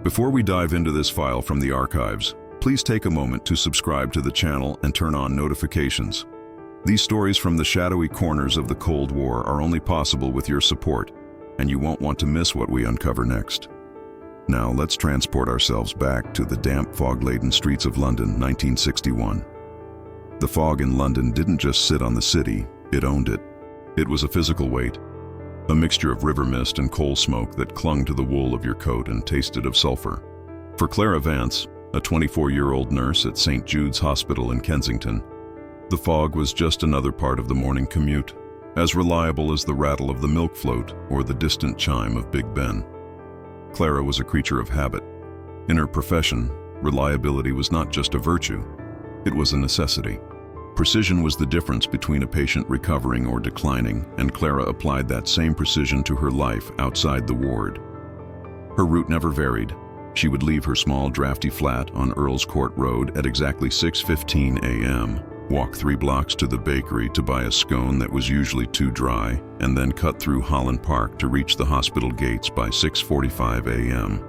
Before we dive into this file from the archives, please take a moment to subscribe to the channel and turn on notifications. These stories from the shadowy corners of the Cold War are only possible with your support, and you won't want to miss what we uncover next. Now let's transport ourselves back to the damp, fog-laden streets of London, 1961. The fog in London didn't just sit on the city, it owned it. It was a physical weight, a mixture of river mist and coal smoke that clung to the wool of your coat and tasted of sulfur. For Clara Vance, a 24-year-old nurse at St. Jude's Hospital in Kensington, the fog was just another part of the morning commute, as reliable as the rattle of the milk float or the distant chime of Big Ben. Clara was a creature of habit. In her profession, reliability was not just a virtue, it was a necessity. Precision was the difference between a patient recovering or declining, and Clara applied that same precision to her life outside the ward. Her route never varied. She would leave her small, drafty flat on Earl's Court Road at exactly 6:15 a.m., walk 3 blocks to the bakery to buy a scone that was usually too dry, and then cut through Holland Park to reach the hospital gates by 6:45 a.m.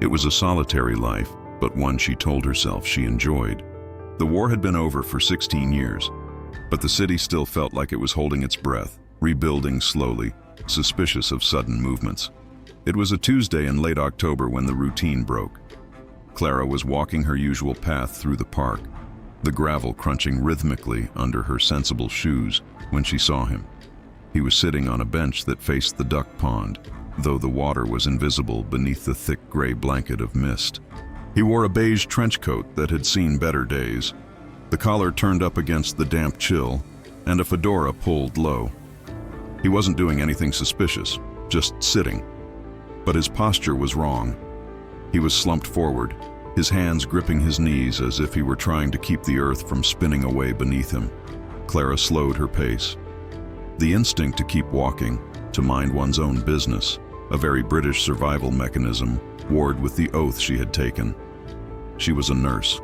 It was a solitary life, but one she told herself she enjoyed. The war had been over for 16 years, but the city still felt like it was holding its breath, rebuilding slowly, suspicious of sudden movements. It was a Tuesday in late October when the routine broke. Clara was walking her usual path through the park, the gravel crunching rhythmically under her sensible shoes, when she saw him. He was sitting on a bench that faced the duck pond, though the water was invisible beneath the thick gray blanket of mist. He wore a beige trench coat that had seen better days, the collar turned up against the damp chill, and a fedora pulled low. He wasn't doing anything suspicious, just sitting. But his posture was wrong. He was slumped forward, his hands gripping his knees as if he were trying to keep the earth from spinning away beneath him. Clara slowed her pace. The instinct to keep walking, to mind one's own business, a very British survival mechanism, warred with the oath she had taken. She was a nurse.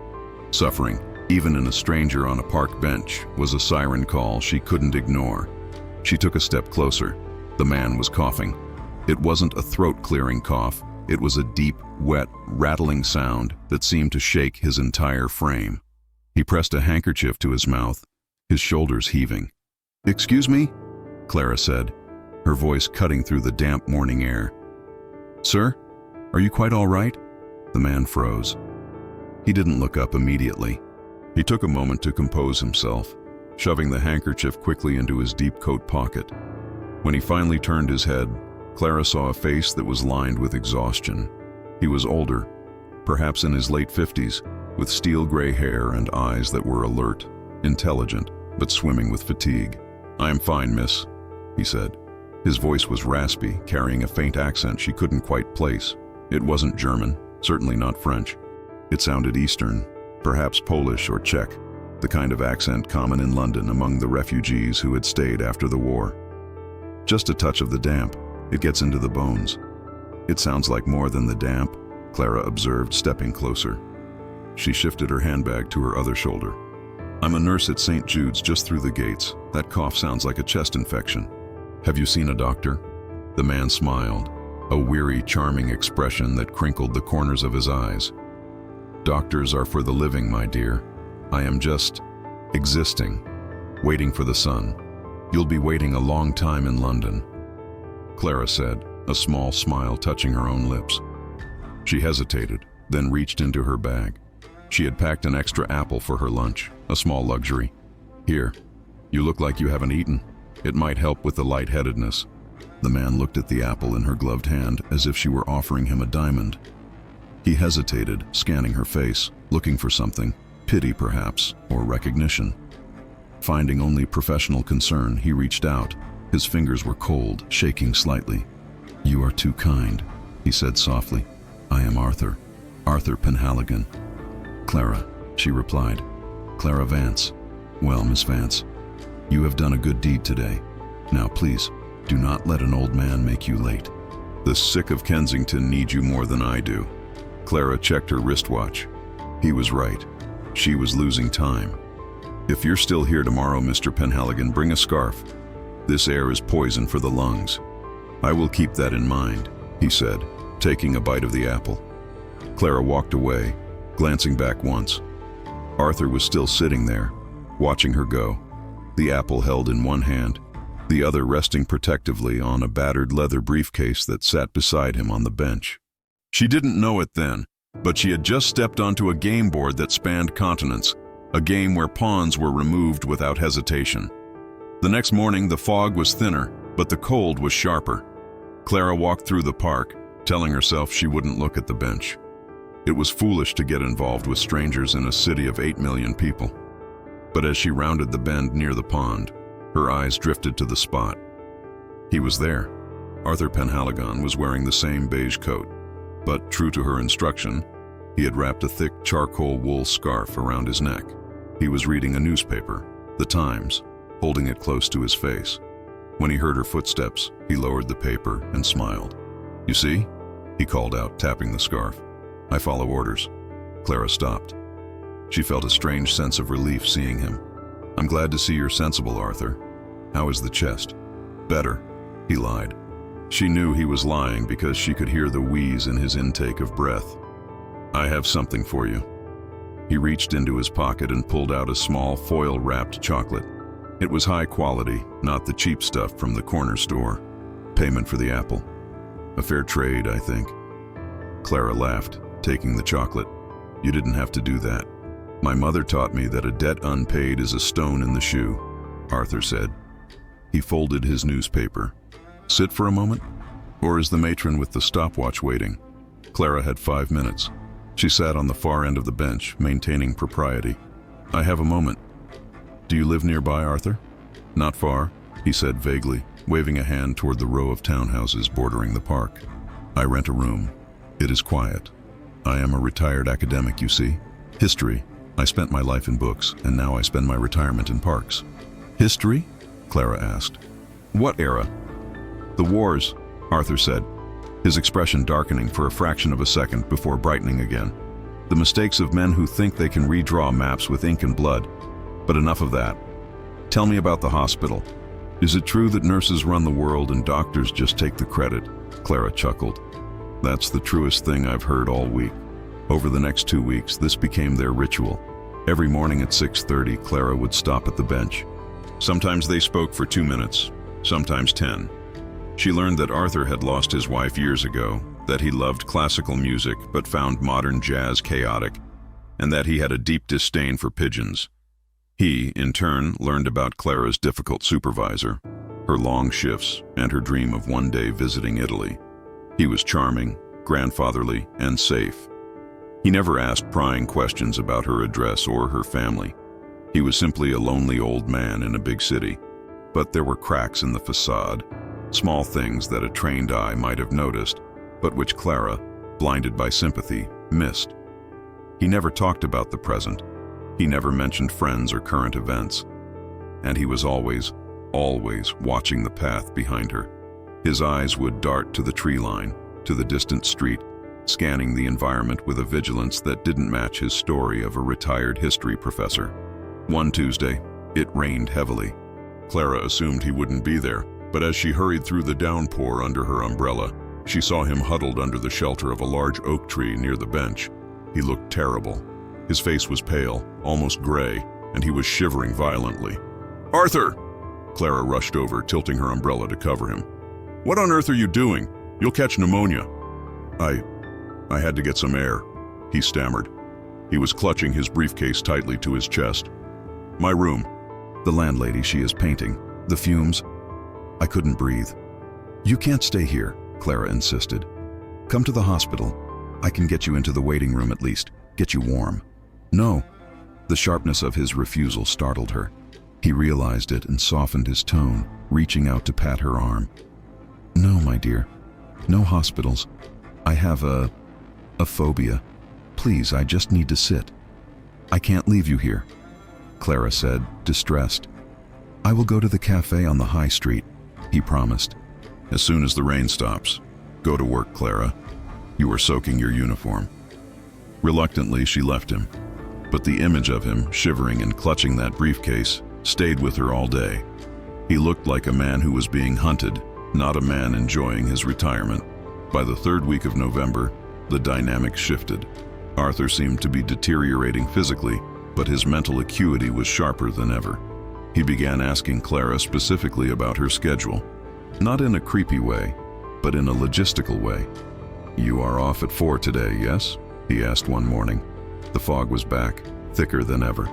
Suffering, even in a stranger on a park bench, was a siren call she couldn't ignore. She took a step closer. The man was coughing. It wasn't a throat-clearing cough. It was a deep, wet, rattling sound that seemed to shake his entire frame. He pressed a handkerchief to his mouth, his shoulders heaving. "Excuse me?" Clara said, her voice cutting through the damp morning air. "Sir, are you quite all right?" The man froze. He didn't look up immediately. He took a moment to compose himself, shoving the handkerchief quickly into his deep coat pocket. When he finally turned his head, Clara saw a face that was lined with exhaustion. He was older, perhaps in his late 50s, with steel gray hair and eyes that were alert, intelligent, but swimming with fatigue. "I am fine, miss," he said. His voice was raspy, carrying a faint accent she couldn't quite place. It wasn't German, certainly not French. It sounded Eastern, perhaps Polish or Czech, the kind of accent common in London among the refugees who had stayed after the war. "Just a touch of the damp. It gets into the bones." "It sounds like more than the damp," Clara observed, stepping closer. She shifted her handbag to her other shoulder. "I'm a nurse at St. Jude's just through the gates. That cough sounds like a chest infection. Have you seen a doctor?" The man smiled, a weary, charming expression that crinkled the corners of his eyes. "Doctors are for the living, my dear. I am just existing, waiting for the sun. You'll be waiting a long time in London," Clara said, a small smile touching her own lips. She hesitated, then reached into her bag. She had packed an extra apple for her lunch, a small luxury. "Here, you look like you haven't eaten. It might help with the lightheadedness." The man looked at the apple in her gloved hand as if she were offering him a diamond. He hesitated, scanning her face, looking for something, pity perhaps, or recognition. Finding only professional concern, he reached out. His fingers were cold, shaking slightly. "You are too kind," he said softly. "I am Arthur Penhaligon." "Clara," she replied. "Clara Vance. Well, Miss Vance, you have done a good deed today. Now please, do not let an old man make you late. The sick of Kensington need you more than I do." Clara checked her wristwatch. He was right. She was losing time. "If you're still here tomorrow, Mr. Penhaligon, bring a scarf. This air is poison for the lungs." "I will keep that in mind," he said, taking a bite of the apple. Clara walked away, glancing back once. Arthur was still sitting there, watching her go, the apple held in one hand, the other resting protectively on a battered leather briefcase that sat beside him on the bench. She didn't know it then, but she had just stepped onto a game board that spanned continents, a game where pawns were removed without hesitation. The next morning, the fog was thinner, but the cold was sharper. Clara walked through the park, telling herself she wouldn't look at the bench. It was foolish to get involved with strangers in a city of 8 million people. But as she rounded the bend near the pond, her eyes drifted to the spot. He was there. Arthur Penhaligon was wearing the same beige coat, but true to her instruction, he had wrapped a thick charcoal wool scarf around his neck. He was reading a newspaper, The Times, holding it close to his face. When he heard her footsteps, he lowered the paper and smiled. "You see?" he called out, tapping the scarf. "I follow orders." Clara stopped. She felt a strange sense of relief seeing him. "I'm glad to see you're sensible, Arthur. How is the chest?" "Better," he lied. She knew he was lying because she could hear the wheeze in his intake of breath. "I have something for you." He reached into his pocket and pulled out a small foil-wrapped chocolate. It was high quality, not the cheap stuff from the corner store. Payment for the apple. "A fair trade, I think." Clara laughed, taking the chocolate. "You didn't have to do that. My mother taught me that a debt unpaid is a stone in the shoe," Arthur said. He folded his newspaper. "Sit for a moment? Or is the matron with the stopwatch waiting?" Clara had 5 minutes. She sat on the far end of the bench, maintaining propriety. "I have a moment." "Do you live nearby, Arthur?" "Not far," he said vaguely, waving a hand toward the row of townhouses bordering the park. "I rent a room. It is quiet. I am a retired academic, you see. History. I spent my life in books, and now I spend my retirement in parks." "History?" Clara asked. "What era?" "The wars," Arthur said, his expression darkening for a fraction of a second before brightening again. "The mistakes of men who think they can redraw maps with ink and blood. But enough of that. Tell me about the hospital. Is it true that nurses run the world and doctors just take the credit?" Clara chuckled. "That's the truest thing I've heard all week." Over the next 2 weeks, this became their ritual. Every morning at 6:30, Clara would stop at the bench. Sometimes they spoke for 2 minutes, sometimes 10. She learned that Arthur had lost his wife years ago, that he loved classical music but found modern jazz chaotic, and that he had a deep disdain for pigeons. He, in turn, learned about Clara's difficult supervisor, her long shifts, and her dream of one day visiting Italy. He was charming, grandfatherly, and safe. He never asked prying questions about her address or her family. He was simply a lonely old man in a big city. But there were cracks in the facade, small things that a trained eye might have noticed, but which Clara, blinded by sympathy, missed. He never talked about the present. He never mentioned friends or current events. And he was always watching the path behind her. His eyes would dart to the tree line, to the distant street, scanning the environment with a vigilance that didn't match his story of a retired history professor. One Tuesday, it rained heavily. Clara assumed he wouldn't be there, but as she hurried through the downpour under her umbrella, she saw him huddled under the shelter of a large oak tree near the bench. He looked terrible. His face was pale, almost gray, and he was shivering violently. "Arthur!" Clara rushed over, tilting her umbrella to cover him. "What on earth are you doing? You'll catch pneumonia." I had to get some air," he stammered. He was clutching his briefcase tightly to his chest. "My room." "The landlady, she is painting. The fumes." I couldn't breathe. "You can't stay here," Clara insisted. "Come to the hospital. I can get you into the waiting room at least, get you warm." "No." The sharpness of his refusal startled her. He realized it and softened his tone, reaching out to pat her arm. "No, my dear. No hospitals. I have a phobia. Please, I just need to sit." "I can't leave you here," Clara said, distressed. "I will go to the cafe on the high street," he promised. "As soon as the rain stops. Go to work, Clara. You are soaking your uniform." Reluctantly, she left him. But the image of him, shivering and clutching that briefcase, stayed with her all day. He looked like a man who was being hunted, not a man enjoying his retirement. By the 3rd week of November, The dynamic shifted. Arthur seemed to be deteriorating physically, but his mental acuity was sharper than ever. He began asking Clara specifically about her schedule. Not in a creepy way, but in a logistical way. "You are off at 4 today, yes?" he asked one morning. The fog was back, thicker than ever.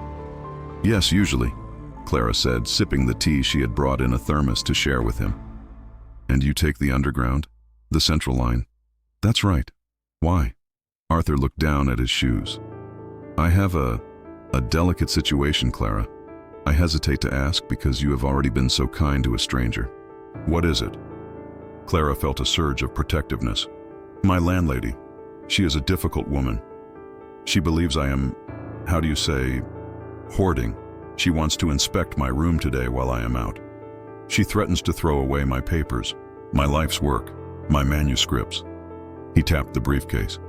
"Yes, usually," Clara said, sipping the tea she had brought in a thermos to share with him. "And you take the underground? The central line?" "That's right." "Why?" Arthur looked down at his shoes. "I have a delicate situation, Clara. I hesitate to ask because you have already been so kind to a stranger." "What is it?" Clara felt a surge of protectiveness. "My landlady. She is a difficult woman. She believes I am, how do you say, hoarding. She wants to inspect my room today while I am out. She threatens to throw away my papers, my life's work, my manuscripts." He tapped the briefcase.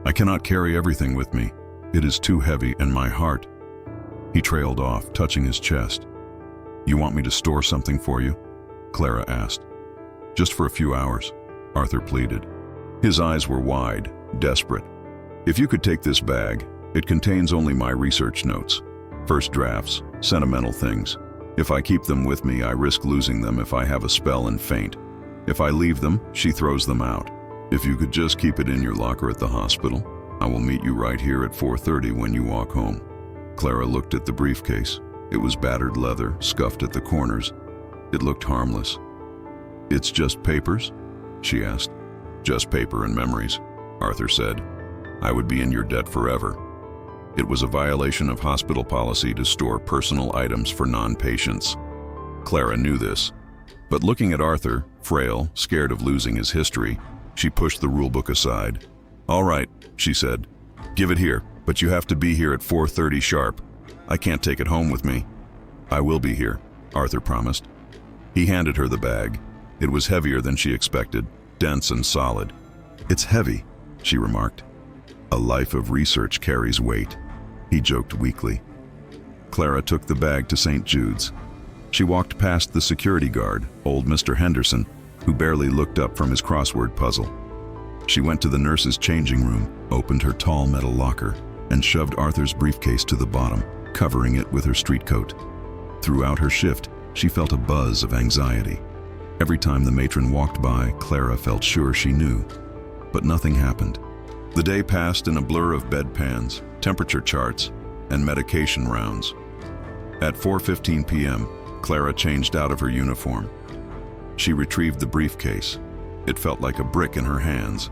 "I cannot carry everything with me. It is too heavy, and my heart." He trailed off, touching his chest. "You want me to store something for you?" Clara asked. "Just for a few hours," Arthur pleaded. His eyes were wide, desperate. "If you could take this bag, it contains only my research notes, first drafts, sentimental things. If I keep them with me, I risk losing them if I have a spell and faint. If I leave them, she throws them out. If you could just keep it in your locker at the hospital, I will meet you right here at 4:30 when you walk home." Clara looked at the briefcase. It was battered leather, scuffed at the corners. It looked harmless. "It's just papers?" she asked. "Just paper and memories," Arthur said. "I would be in your debt forever." It was a violation of hospital policy to store personal items for non-patients. Clara knew this. But looking at Arthur, frail, scared of losing his history, she pushed the rulebook aside. "All right," she said. "Give it here, but you have to be here at 4:30 sharp. I can't take it home with me." "I will be here," Arthur promised. He handed her the bag. It was heavier than she expected, dense and solid. "It's heavy," she remarked. "A life of research carries weight," he joked weakly. Clara took the bag to St. Jude's. She walked past the security guard, old Mr. Henderson, who barely looked up from his crossword puzzle. She went to the nurse's changing room, opened her tall metal locker, and shoved Arthur's briefcase to the bottom, covering it with her street coat. Throughout her shift, she felt a buzz of anxiety. Every time the matron walked by, Clara felt sure she knew. But nothing happened. The day passed in a blur of bedpans, temperature charts, and medication rounds. At 4:15 p.m., Clara changed out of her uniform. She retrieved the briefcase. It felt like a brick in her hands.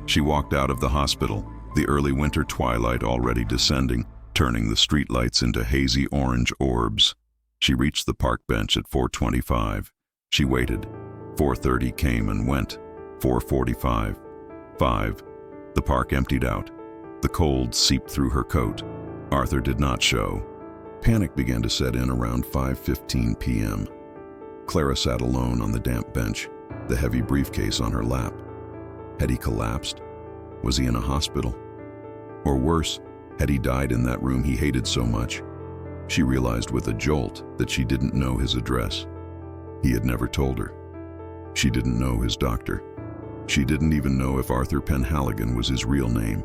She walked out of the hospital, the early winter twilight already descending, turning the streetlights into hazy orange orbs. She reached the park bench at 4:25. She waited. 4:30 came and went. 4:45. 5. The park emptied out. The cold seeped through her coat. Arthur did not show. Panic began to set in around 5:15 p.m. Clara sat alone on the damp bench, the heavy briefcase on her lap. Had he collapsed? Was he in a hospital? Or worse, had he died in that room he hated so much? She realized with a jolt that she didn't know his address. He had never told her. She didn't know his doctor. She didn't even know if Arthur Penhaligon was his real name.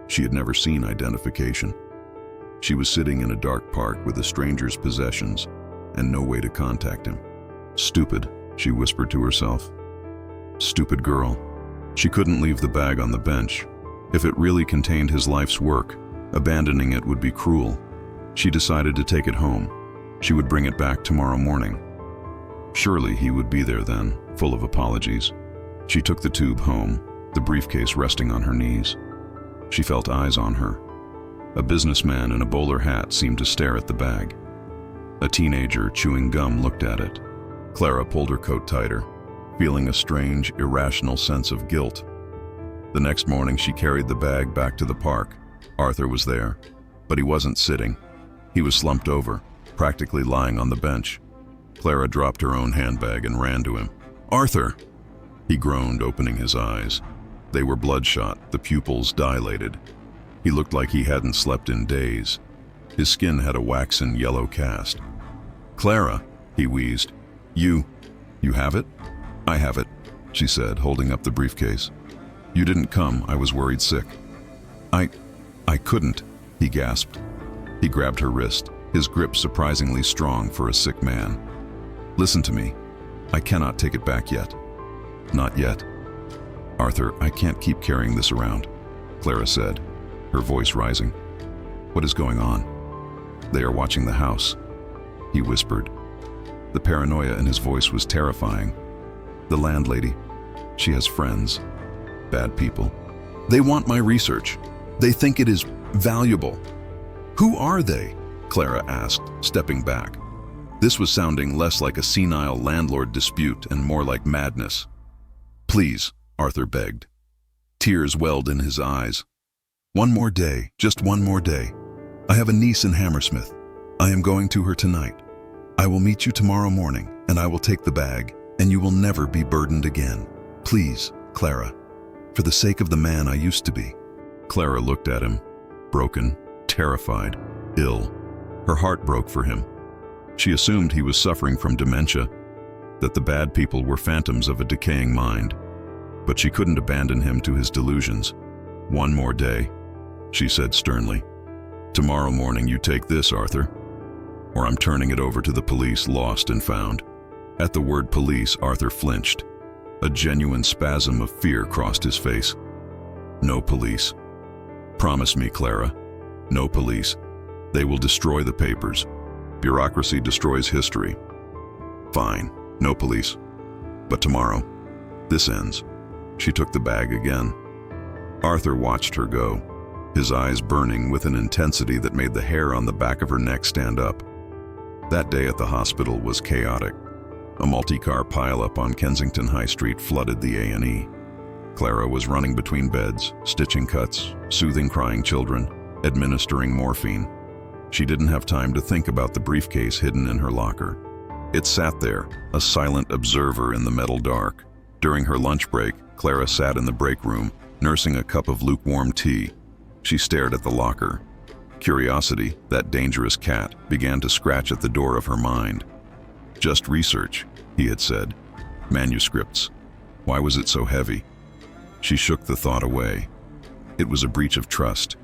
She had never seen identification. She was sitting in a dark park with a stranger's possessions and no way to contact him. "Stupid," she whispered to herself. "Stupid girl." She couldn't leave the bag on the bench. If it really contained his life's work, abandoning it would be cruel. She decided to take it home. She would bring it back tomorrow morning. Surely he would be there then, full of apologies. She took the tube home, the briefcase resting on her knees. She felt eyes on her. A businessman in a bowler hat seemed to stare at the bag. A teenager chewing gum looked at it. Clara pulled her coat tighter, feeling a strange, irrational sense of guilt. The next morning she carried the bag back to the park. Arthur was there, but he wasn't sitting. He was slumped over, practically lying on the bench. Clara dropped her own handbag and ran to him. "Arthur!" He groaned, opening his eyes. They were bloodshot, the pupils dilated. He looked like he hadn't slept in days. His skin had a waxen yellow cast. "Clara," he wheezed. You have it?" "I have it," she said, holding up the briefcase. You didn't come. I was worried sick. I couldn't, he gasped. He grabbed her wrist, his grip surprisingly strong for a sick man. Listen to me. I cannot take it back yet. Not yet. Arthur, I can't keep carrying this around, Clara said, her voice rising. What is going on? They are watching the house, he whispered. The paranoia in his voice was terrifying. The landlady, she has friends, bad people. They want my research. They think it is valuable. Who are they? Clara asked, stepping back. This was sounding less like a senile landlord dispute and more like madness. Please, Arthur begged. Tears welled in his eyes. One more day, just one more day. I have a niece in Hammersmith. I am going to her tonight. I will meet you tomorrow morning, and I will take the bag, and you will never be burdened again. Please, Clara, for the sake of the man I used to be. Clara looked at him, broken, terrified, ill. Her heart broke for him. She assumed he was suffering from dementia, that the bad people were phantoms of a decaying mind. But she couldn't abandon him to his delusions. One more day, she said sternly. Tomorrow morning you take this, Arthur, or I'm turning it over to the police, lost and found. At the word police, Arthur flinched. A genuine spasm of fear crossed his face. No police. Promise me, Clara. No police. They will destroy the papers. Bureaucracy destroys history. Fine, no police. But tomorrow, this ends. She took the bag again. Arthur watched her go, his eyes burning with an intensity that made the hair on the back of her neck stand up. That day at the hospital was chaotic. A multi-car pileup on Kensington High Street flooded the A&E. Clara was running between beds, stitching cuts, soothing crying children, administering morphine. She didn't have time to think about the briefcase hidden in her locker. It sat there, a silent observer in the metal dark. During her lunch break, Clara sat in the break room, nursing a cup of lukewarm tea. She stared at the locker. Curiosity, that dangerous cat, began to scratch at the door of her mind. Just research, he had said. Manuscripts. Why was it so heavy? She shook the thought away. It was a breach of trust.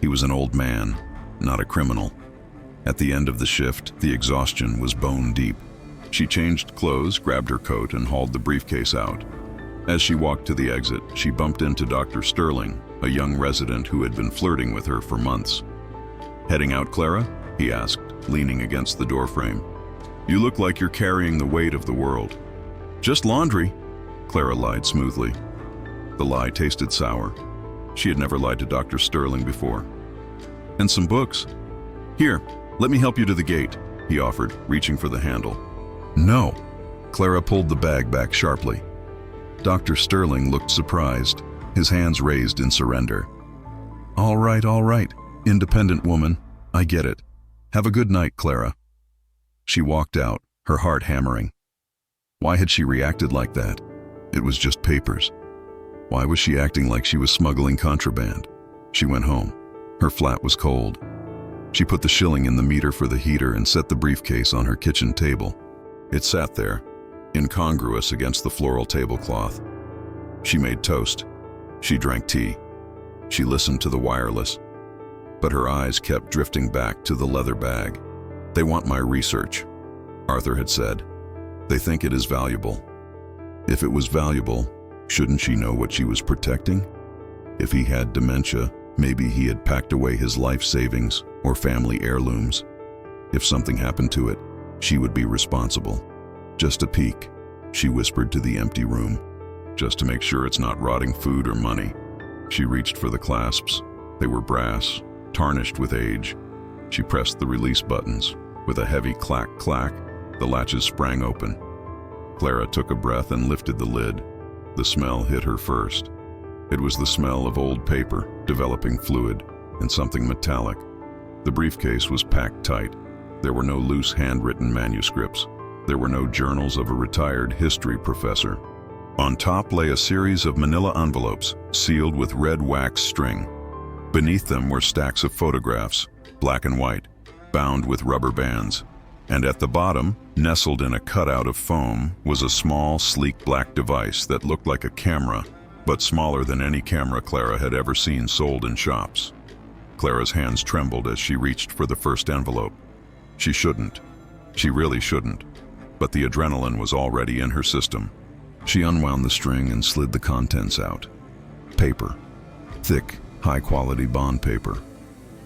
He was an old man, not a criminal. At the end of the shift, the exhaustion was bone deep. She changed clothes, grabbed her coat, and hauled the briefcase out. As she walked to the exit, she bumped into Dr. Sterling, a young resident who had been flirting with her for months. Heading out, Clara? He asked, leaning against the doorframe. You look like you're carrying the weight of the world. Just laundry, Clara lied smoothly. The lie tasted sour. She had never lied to Dr. Sterling before. And some books. Here, let me help you to the gate, he offered, reaching for the handle. No. Clara pulled the bag back sharply. Dr. Sterling looked surprised, his hands raised in surrender. All right, independent woman, I get it. Have a good night, Clara. She walked out, her heart hammering. Why had she reacted like that? It was just papers. Why was she acting like she was smuggling contraband? She went home. Her flat was cold. She put the shilling in the meter for the heater and set the briefcase on her kitchen table. It sat there, incongruous against the floral tablecloth. She made toast. She drank tea. She listened to the wireless. But her eyes kept drifting back to the leather bag. They want my research, Arthur had said. They think it is valuable. If it was valuable, shouldn't she know what she was protecting? If he had dementia, maybe he had packed away his life savings or family heirlooms. If something happened to it, she would be responsible. Just a peek, she whispered to the empty room, just to make sure it's not rotting food or money. She reached for the clasps. They were brass, tarnished with age. She pressed the release buttons. With a heavy clack-clack, the latches sprang open. Clara took a breath and lifted the lid. The smell hit her first. It was the smell of old paper, developing fluid, and something metallic. The briefcase was packed tight. There were no loose handwritten manuscripts. There were no journals of a retired history professor. On top lay a series of manila envelopes, sealed with red wax string. Beneath them were stacks of photographs, black and white, bound with rubber bands. And at the bottom, nestled in a cutout of foam, was a small, sleek black device that looked like a camera, but smaller than any camera Clara had ever seen sold in shops. Clara's hands trembled as she reached for the first envelope. She shouldn't. She really shouldn't. But the adrenaline was already in her system. She unwound the string and slid the contents out. Paper. Thick, high-quality bond paper.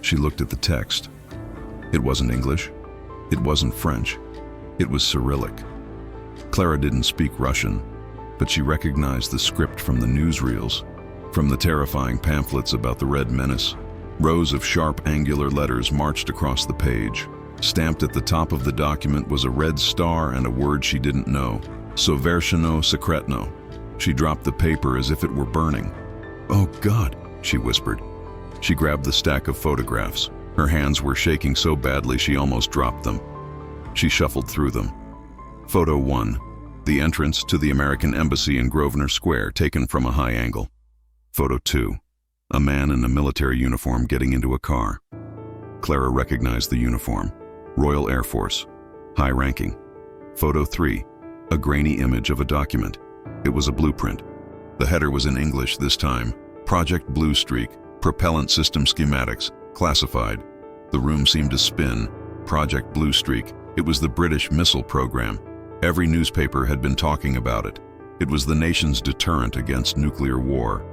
She looked at the text. It wasn't English. It wasn't French. It was Cyrillic. Clara didn't speak Russian, but she recognized the script from the newsreels, from the terrifying pamphlets about the Red Menace. Rows of sharp, angular letters marched across the page. Stamped at the top of the document was a red star and a word she didn't know. Soversheno Sekretno. She dropped the paper as if it were burning. "Oh God," she whispered. She grabbed the stack of photographs. Her hands were shaking so badly she almost dropped them. She shuffled through them. Photo 1. The entrance to the American Embassy in Grosvenor Square, taken from a high angle. Photo 2. A man in a military uniform getting into a car. Clara recognized the uniform. Royal Air Force. High ranking. Photo 3. A grainy image of a document. It was a blueprint. The header was in English this time. Project Blue Streak. Propellant System Schematics. Classified. The room seemed to spin. Project Blue Streak. It was the British missile program. Every newspaper had been talking about it. It was the nation's deterrent against nuclear war.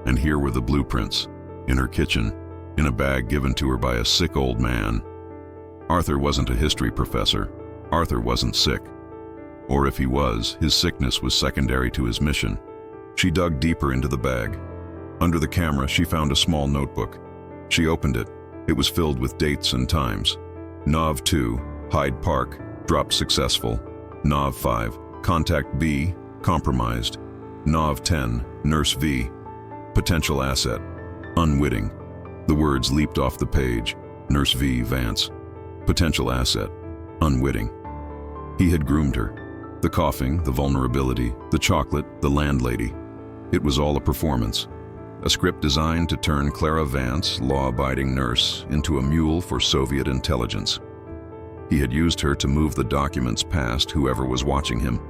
And here were the blueprints. In her kitchen. In a bag given to her by a sick old man. Arthur wasn't a history professor. Arthur wasn't sick. Or if he was, his sickness was secondary to his mission. She dug deeper into the bag. Under the camera, she found a small notebook. She opened it. It was filled with dates and times. Nov 2, Hyde Park, dropped successful. Nov 5, Contact B, compromised. Nov 10, Nurse V, potential asset, unwitting. The words leaped off the page. Nurse V, Vance, potential asset, unwitting. He had groomed her. The coughing, the vulnerability, the chocolate, the landlady. It was all a performance. A script designed to turn Clara Vance, law-abiding nurse, into a mule for Soviet intelligence. He had used her to move the documents past whoever was watching him.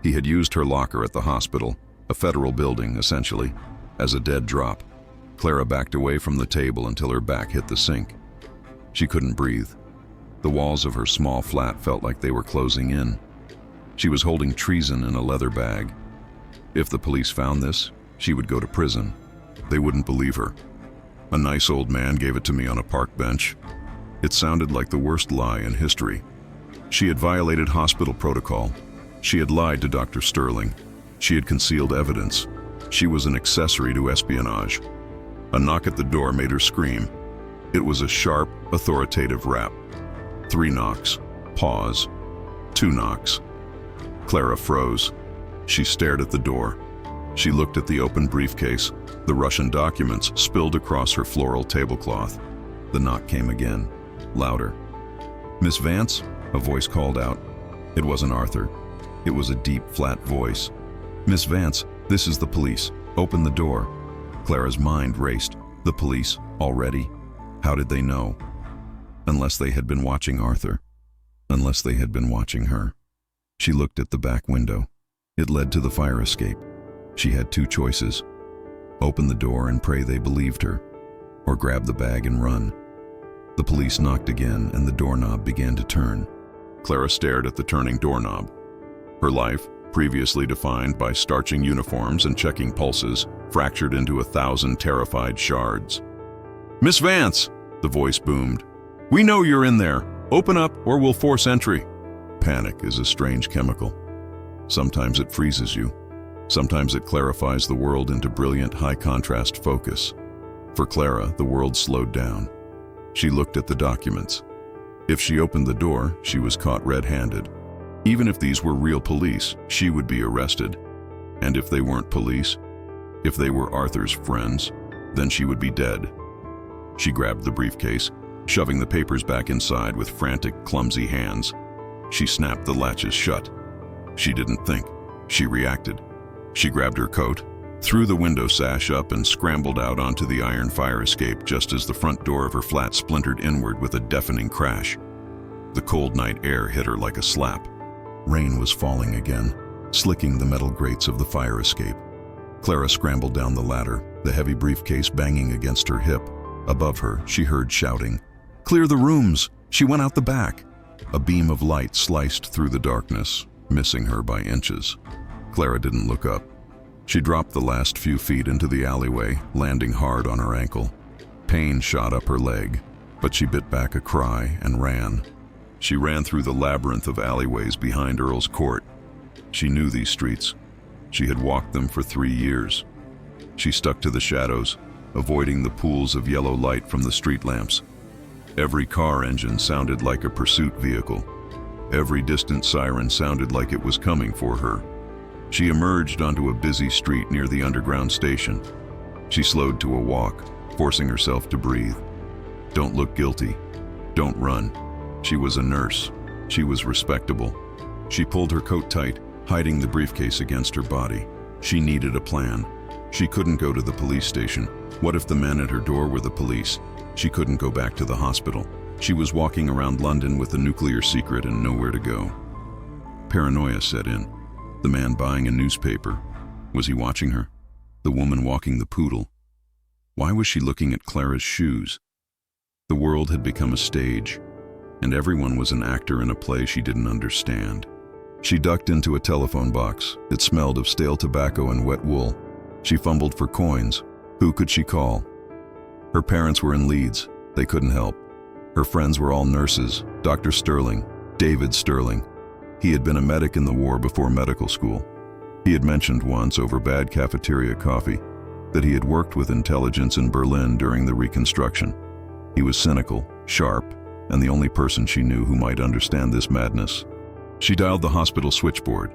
He had used her locker at the hospital, a federal building, essentially, as a dead drop. Clara backed away from the table until her back hit the sink. She couldn't breathe. The walls of her small flat felt like they were closing in. She was holding treason in a leather bag. If the police found this, she would go to prison. They wouldn't believe her. A nice old man gave it to me on a park bench. It sounded like the worst lie in history. She had violated hospital protocol. She had lied to Dr. Sterling. She had concealed evidence. She was an accessory to espionage. A knock at the door made her scream. It was a sharp, authoritative rap. 3 knocks. Pause. 2 knocks. Clara froze. She stared at the door. She looked at the open briefcase. The Russian documents spilled across her floral tablecloth. The knock came again, louder. "Miss Vance?" a voice called out. It wasn't Arthur. It was a deep, flat voice. "Miss Vance, this is the police. Open the door." Clara's mind raced. The police, already? How did they know? Unless they had been watching Arthur. Unless they had been watching her. She looked at the back window. It led to the fire escape. She had 2 choices. Open the door and pray they believed her, or grab the bag and run. The police knocked again, and the doorknob began to turn. Clara stared at the turning doorknob. Her life, previously defined by starching uniforms and checking pulses, fractured into 1,000 terrified shards. "Miss Vance!" the voice boomed. "We know you're in there. Open up or we'll force entry." Panic is a strange chemical. Sometimes it freezes you. Sometimes it clarifies the world into brilliant, high-contrast focus. For Clara, the world slowed down. She looked at the documents. If she opened the door, she was caught red-handed. Even if these were real police, she would be arrested. And if they weren't police, if they were Arthur's friends, then she would be dead. She grabbed the briefcase, shoving the papers back inside with frantic, clumsy hands. She snapped the latches shut. She didn't think. She reacted. She grabbed her coat, threw the window sash up, and scrambled out onto the iron fire escape just as the front door of her flat splintered inward with a deafening crash. The cold night air hit her like a slap. Rain was falling again, slicking the metal grates of the fire escape. Clara scrambled down the ladder, the heavy briefcase banging against her hip. Above her, she heard shouting, "Clear the rooms!" She went out the back. A beam of light sliced through the darkness, missing her by inches. Clara didn't look up. She dropped the last few feet into the alleyway, landing hard on her ankle. Pain shot up her leg, but she bit back a cry and ran. She ran through the labyrinth of alleyways behind Earl's Court. She knew these streets. She had walked them for 3 years. She stuck to the shadows, avoiding the pools of yellow light from the street lamps. Every car engine sounded like a pursuit vehicle. Every distant siren sounded like it was coming for her. She emerged onto a busy street near the underground station. She slowed to a walk, forcing herself to breathe. Don't look guilty. Don't run. She was a nurse. She was respectable. She pulled her coat tight, hiding the briefcase against her body. She needed a plan. She couldn't go to the police station. What if the men at her door were the police? She couldn't go back to the hospital. She was walking around London with a nuclear secret and nowhere to go. Paranoia set in. The man buying a newspaper. Was he watching her? The woman walking the poodle. Why was she looking at Clara's shoes? The world had become a stage, and everyone was an actor in a play she didn't understand. She ducked into a telephone box. It smelled of stale tobacco and wet wool. She fumbled for coins. Who could she call? Her parents were in Leeds. They couldn't help. Her friends were all nurses. Dr. Sterling, David Sterling. He had been a medic in the war before medical school. He had mentioned once over bad cafeteria coffee that he had worked with intelligence in Berlin during the Reconstruction. He was cynical, sharp, and the only person she knew who might understand this madness. She dialed the hospital switchboard.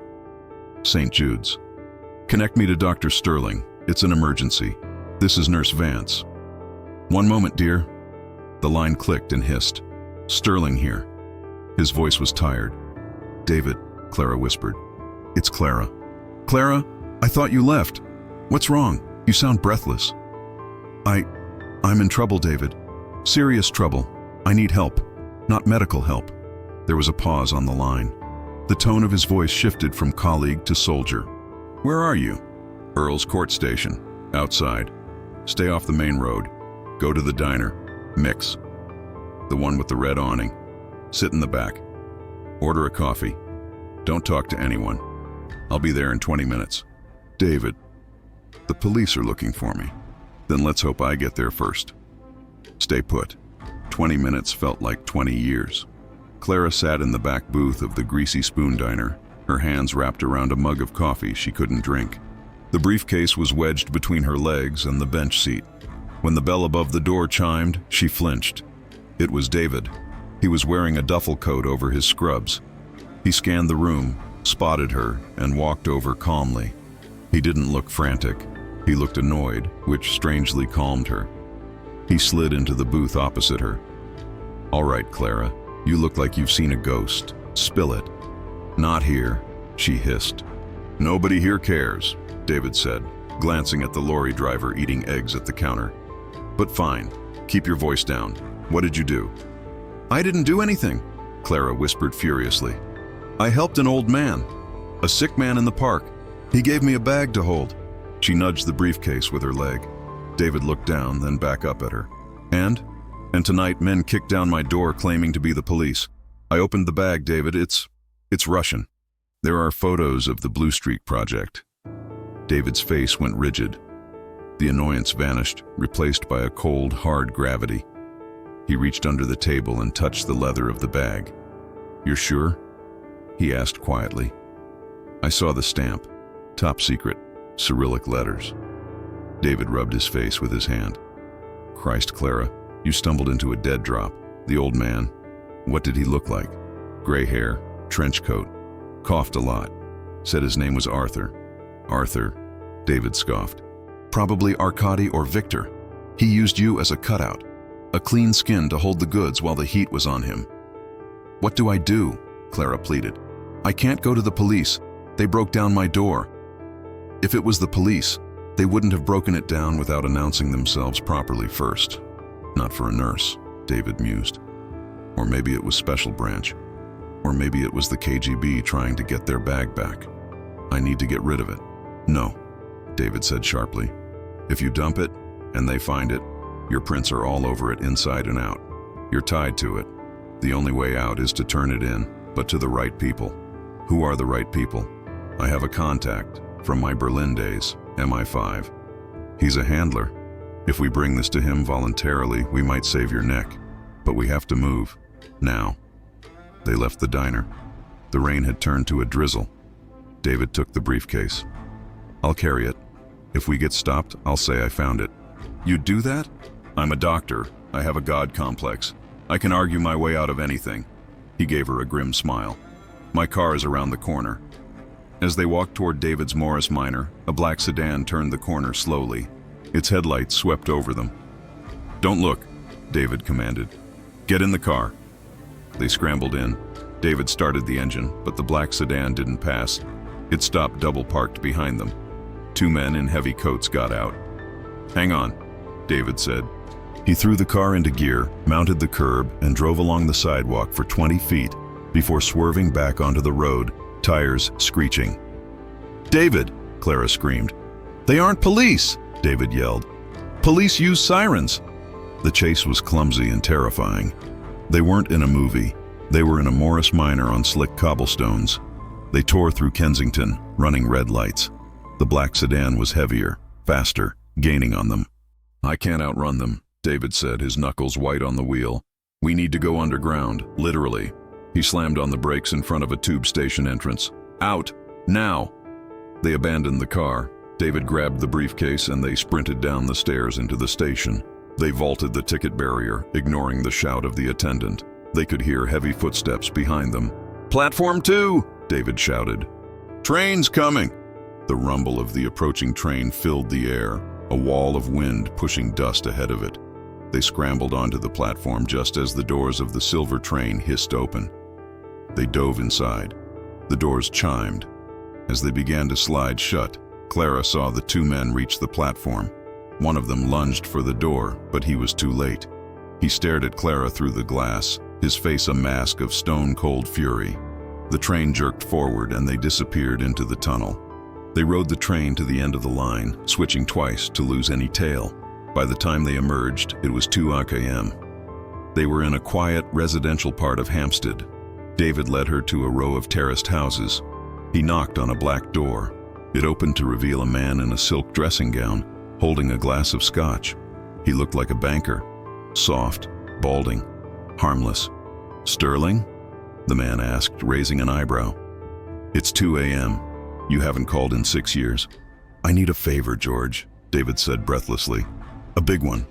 St. Jude's. "Connect me to Dr. Sterling. It's an emergency. This is Nurse Vance." "One moment, dear." The line clicked and hissed. "Sterling here." His voice was tired. "David," Clara whispered. "It's Clara." "Clara, I thought you left. What's wrong? You sound breathless." I'm in trouble, David. Serious trouble. I need help. Not medical help." There was a pause on the line. The tone of his voice shifted from colleague to soldier. "Where are you?" "Earl's Court Station. Outside. Stay off the main road. Go to the diner. Mix. The one with the red awning. Sit in the back. Order a coffee. Don't talk to anyone. I'll be there in 20 minutes. David, the police are looking for me. Then let's hope I get there first. Stay put." 20 minutes felt like 20 years. Clara sat in the back booth of the Greasy Spoon Diner, her hands wrapped around a mug of coffee she couldn't drink. The briefcase was wedged between her legs and the bench seat. When the bell above the door chimed, she flinched. It was David. He was wearing a duffel coat over his scrubs. He scanned the room, spotted her, and walked over calmly. He didn't look frantic. He looked annoyed, which strangely calmed her. He slid into the booth opposite her. "All right, Clara, you look like you've seen a ghost. Spill it." "Not here," she hissed. "Nobody here cares," David said, glancing at the lorry driver eating eggs at the counter. "But fine, keep your voice down. What did you do?" "I didn't do anything," Clara whispered furiously. "I helped an old man, a sick man in the park. He gave me a bag to hold." She nudged the briefcase with her leg. David looked down, then back up at her. And tonight men kicked down my door claiming to be the police. I opened the bag, David. It's Russian. There are photos of the Blue Streak Project." David's face went rigid. The annoyance vanished, replaced by a cold, hard gravity. He reached under the table and touched the leather of the bag. "You're sure?" he asked quietly. "I saw the stamp. Top secret. Cyrillic letters." David rubbed his face with his hand. "Christ, Clara, you stumbled into a dead drop. The old man. What did he look like?" "Gray hair, trench coat. Coughed a lot. Said his name was Arthur." "Arthur," David scoffed. "Probably Arkady or Victor. He used you as a cutout. A clean skin to hold the goods while the heat was on him." "What do I do?" Clara pleaded. "I can't go to the police. They broke down my door." "If it was the police, they wouldn't have broken it down without announcing themselves properly first. Not for a nurse," David mused. "Or maybe it was Special Branch. Or maybe it was the KGB trying to get their bag back. I need to get rid of it." "No, David said sharply. If you dump it, and they find it, your prints are all over it inside and out. You're tied to it. The only way out is to turn it in, but to the right people. Who are the right people? I have a contact from my Berlin days, MI5. He's a handler. If we bring this to him voluntarily, we might save your neck. But we have to move. Now. They left the diner. The rain had turned to a drizzle. David took the briefcase. I'll carry it. If we get stopped, I'll say I found it. You'd do that? I'm a doctor. I have a God complex. I can argue my way out of anything. He gave her a grim smile. My car is around the corner. As they walked toward David's Morris Minor, a black sedan turned the corner slowly. Its headlights swept over them. Don't look, David commanded. Get in the car. They scrambled in. David started the engine, but the black sedan didn't pass. It stopped double-parked behind them. Two men in heavy coats got out. Hang on, David said. He threw the car into gear, mounted the curb, and drove along the sidewalk for 20 feet before swerving back onto the road, tires screeching. David, Clara screamed. They aren't police, David yelled. Police use sirens. The chase was clumsy and terrifying. They weren't in a movie. They were in a Morris Minor on slick cobblestones. They tore through Kensington, running red lights. The black sedan was heavier, faster, gaining on them. I can't outrun them, David said, his knuckles white on the wheel. We need to go underground, literally. He slammed on the brakes in front of a tube station entrance. Out, now! They abandoned the car. David grabbed the briefcase and they sprinted down the stairs into the station. They vaulted the ticket barrier, ignoring the shout of the attendant. They could hear heavy footsteps behind them. Platform 2, David shouted. Train's coming! The rumble of the approaching train filled the air, a wall of wind pushing dust ahead of it. They scrambled onto the platform just as the doors of the silver train hissed open. They dove inside. The doors chimed. As they began to slide shut, Clara saw the two men reach the platform. One of them lunged for the door, but he was too late. He stared at Clara through the glass, his face a mask of stone-cold fury. The train jerked forward and they disappeared into the tunnel. They rode the train to the end of the line, switching twice to lose any tail. By the time they emerged, it was 2 a.m. They were in a quiet, residential part of Hampstead. David led her to a row of terraced houses. He knocked on a black door. It opened to reveal a man in a silk dressing gown, holding a glass of scotch. He looked like a banker. Soft, balding, harmless. Sterling? The man asked, raising an eyebrow. It's 2 a.m. You haven't called in 6 years. I need a favor, George, David said breathlessly. A big one.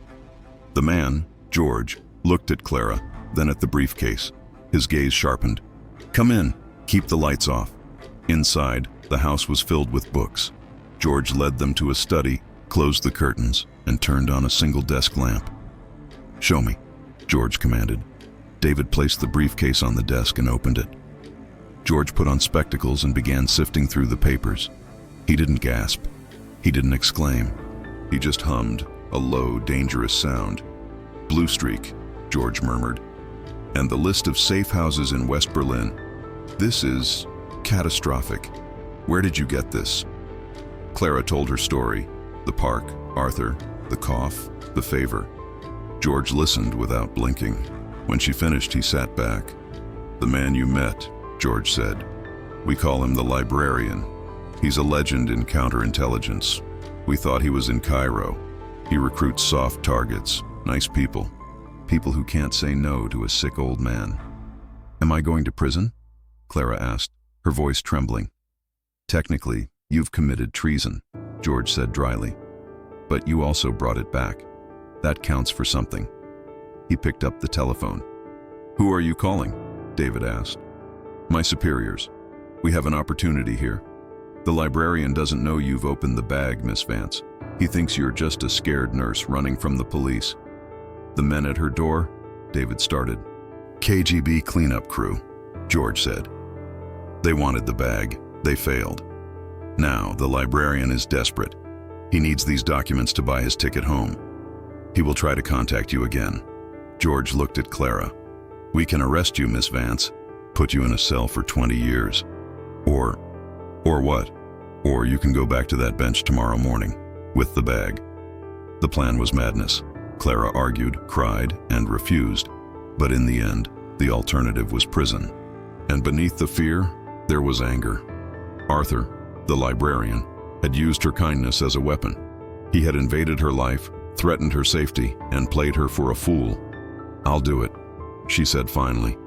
The man, George, looked at Clara, then at the briefcase. His gaze sharpened. Come in. Keep the lights off. Inside, the house was filled with books. George led them to a study, closed the curtains, and turned on a single desk lamp. Show me, George commanded. David placed the briefcase on the desk and opened it. George put on spectacles and began sifting through the papers. He didn't gasp. He didn't exclaim. He just hummed, a low, dangerous sound. Blue Streak, George murmured. And the list of safe houses in West Berlin. This is catastrophic. Where did you get this? Clara told her story. The park, Arthur, the cough, the favor. George listened without blinking. When she finished, he sat back. The man you met, George said. We call him the librarian. He's a legend in counterintelligence. We thought he was in Cairo. He recruits soft targets, nice people. People who can't say no to a sick old man. Am I going to prison? Clara asked, her voice trembling. Technically, you've committed treason, George said dryly. But you also brought it back. That counts for something. He picked up the telephone. Who are you calling? David asked. My superiors. We have an opportunity here. The librarian doesn't know you've opened the bag, Miss Vance. He thinks you're just a scared nurse running from the police. The men at her door? David started. KGB cleanup crew, George said. They wanted the bag. They failed. Now, the librarian is desperate. He needs these documents to buy his ticket home. He will try to contact you again. George looked at Clara. We can arrest you, Miss Vance. Put you in a cell for 20 years. Or what? Or you can go back to that bench tomorrow morning, with the bag. The plan was madness. Clara argued, cried, and refused. But in the end, the alternative was prison. And beneath the fear, there was anger. Arthur, the librarian, had used her kindness as a weapon. He had invaded her life, threatened her safety, and played her for a fool. "I'll do it," she said finally.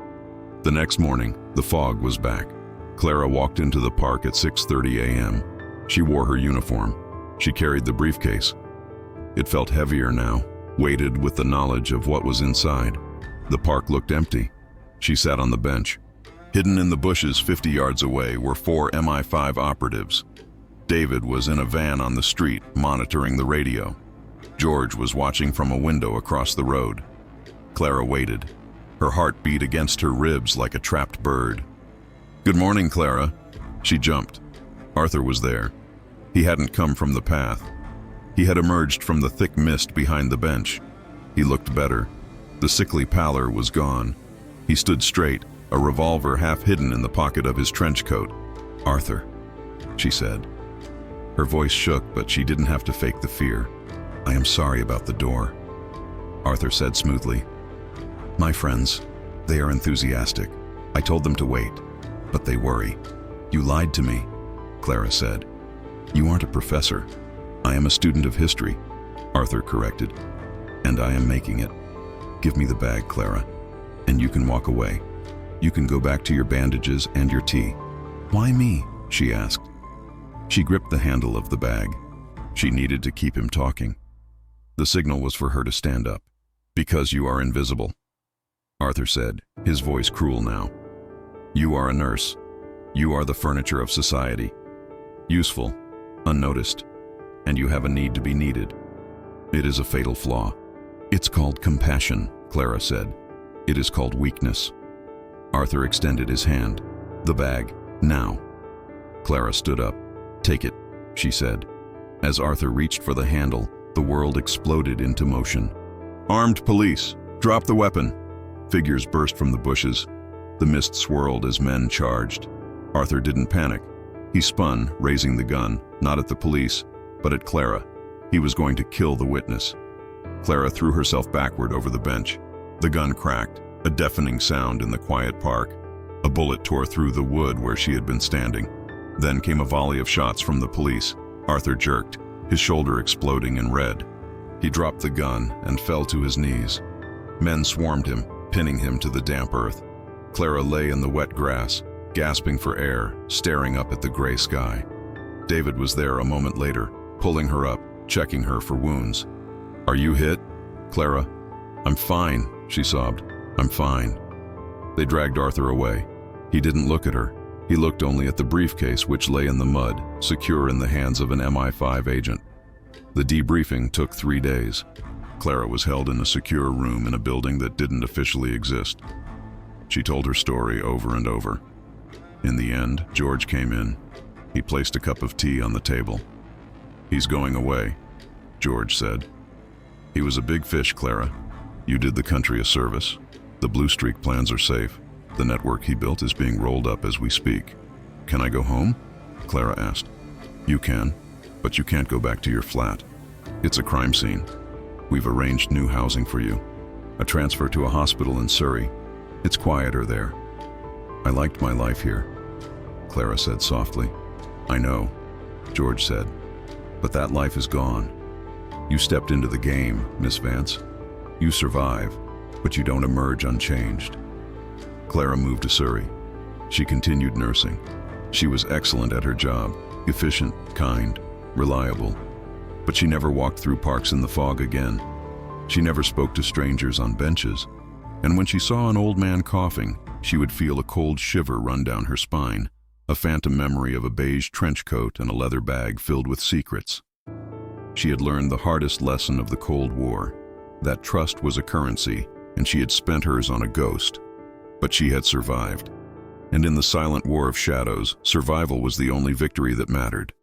The next morning, the fog was back. Clara walked into the park at 6:30 a.m. She wore her uniform. She carried the briefcase. It felt heavier now, weighted with the knowledge of what was inside. The park looked empty. She sat on the bench. Hidden in the bushes 50 yards away were 4 MI5 operatives. David was in a van on the street, monitoring the radio. George was watching from a window across the road. Clara waited. Her heart beat against her ribs like a trapped bird. "Good morning, Clara." She jumped. Arthur was there. He hadn't come from the path. He had emerged from the thick mist behind the bench. He looked better. The sickly pallor was gone. He stood straight, a revolver half hidden in the pocket of his trench coat. "Arthur," she said. Her voice shook, but she didn't have to fake the fear. "I am sorry about the door," Arthur said smoothly. "My friends, they are enthusiastic. I told them to wait, but they worry." "You lied to me," Clara said. "You aren't a professor." "I am a student of history," Arthur corrected. "And I am making it. Give me the bag, Clara, and you can walk away. You can go back to your bandages and your tea." "Why me?" she asked. She gripped the handle of the bag. She needed to keep him talking. The signal was for her to stand up. "Because you are invisible," Arthur said, his voice cruel now. "You are a nurse. You are the furniture of society. Useful, unnoticed, and you have a need to be needed. It is a fatal flaw. It's called compassion," Clara said. "It is called weakness." Arthur extended his hand. "The bag, now." Clara stood up. "Take it," she said. As Arthur reached for the handle, the world exploded into motion. "Armed police, drop the weapon." Figures burst from the bushes. The mist swirled as men charged. Arthur didn't panic. He spun, raising the gun, not at the police, but at Clara. He was going to kill the witness. Clara threw herself backward over the bench. The gun cracked, a deafening sound in the quiet park. A bullet tore through the wood where she had been standing. Then came a volley of shots from the police. Arthur jerked, his shoulder exploding in red. He dropped the gun and fell to his knees. Men swarmed him, pinning him to the damp earth. Clara lay in the wet grass, gasping for air, staring up at the gray sky. David was there a moment later, pulling her up, checking her for wounds. "Are you hit, Clara?" "I'm fine," she sobbed. "I'm fine." They dragged Arthur away. He didn't look at her. He looked only at the briefcase which lay in the mud, secure in the hands of an MI5 agent. The debriefing took 3 days. Clara was held in a secure room in a building that didn't officially exist. She told her story over and over. In the end, George came in. He placed a cup of tea on the table. "He's going away," George said. "He was a big fish, Clara. You did the country a service. The Blue Streak plans are safe. The network he built is being rolled up as we speak." "Can I go home?" Clara asked. "You can, but you can't go back to your flat. It's a crime scene. We've arranged new housing for you. A transfer to a hospital in Surrey. It's quieter there." "I liked my life here," Clara said softly. "I know," George said, "but that life is gone. You stepped into the game, Miss Vance. You survive, but you don't emerge unchanged." Clara moved to Surrey. She continued nursing. She was excellent at her job, efficient, kind, reliable. But she never walked through parks in the fog again. She never spoke to strangers on benches. And when she saw an old man coughing, she would feel a cold shiver run down her spine, a phantom memory of a beige trench coat and a leather bag filled with secrets. She had learned the hardest lesson of the Cold War, that trust was a currency, and she had spent hers on a ghost. But she had survived. And in the silent war of shadows, survival was the only victory that mattered.